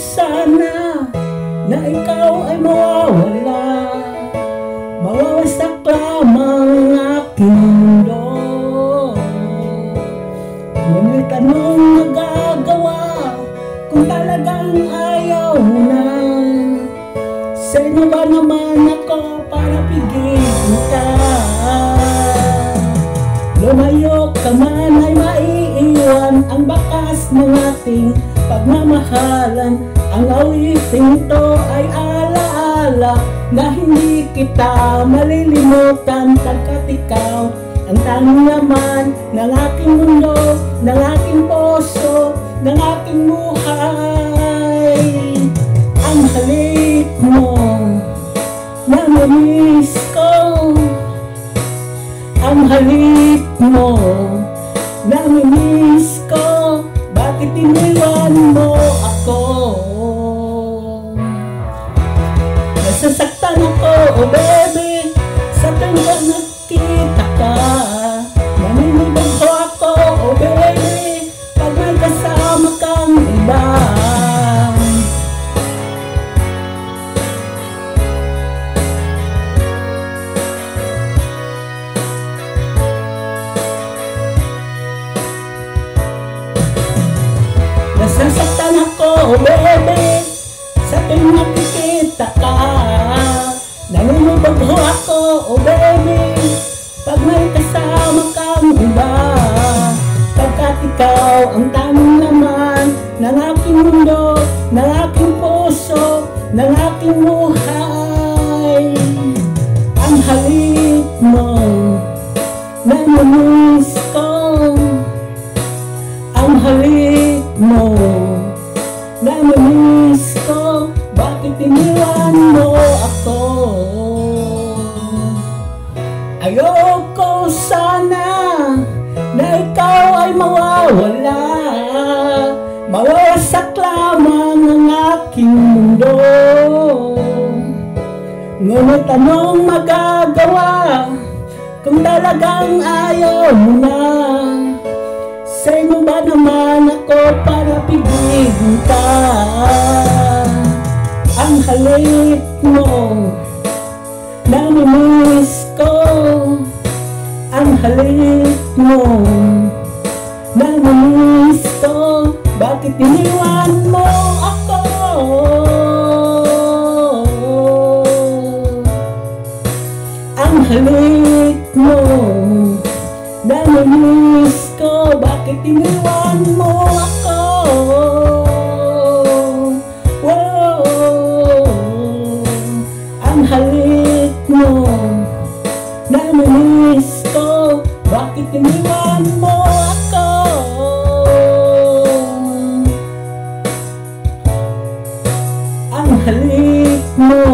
sana na ikaw ay mawawala, mawawasak lamang ang aking mundo. Ngunit anong magagawa kung talagang ayaw mo na? Sino ba naman ako para pigilin ka? Lumayo ka man ay maiiwan ang bakas ng ating pagmamahalan. Ang awiting to ay alaala na hindi kita malilimutan, pagkat ikaw ang tanging laman ng aking mundo, ng aking puso, ng aking buhay. Ang halik mo, namimiss ko. Ang halik mo, namimiss ko. Bakit iniwan mo ako? Nasasaktan ako, oh baby, sa tuwing nakita ka. Naninibag ko ako, oh baby, pag may kasama kang iba. Nasasaktan ako, oh baby, sa tuwing nakikita ka. Nanginibag ho ako, oh baby, pag may kasama kang iba. Pagkat ikaw ang tanging laman ng aking mundo, ng aking puso, ng aking buhay. Ang halik mo, namimiss ko. Ang halik mo, namimiss ko. Bakit iniwan mo ako? Ayoko sana na ikaw ay mawawala, mawawasak lamang ang aking mundo. Ngunit anong magagawa kung talagang ayaw mo na? Sino ba naman ako para pigilin ka? Ang halik mo, namimiss ko. Ang halik mo, namimiss ko. Bakit iniwan mo ako? Ang halik mo, namimiss ko. Bakit iniwan mo ako? Ang halik mo, namimiss ko. Bakit iniwan mo ako? Ang halik mo,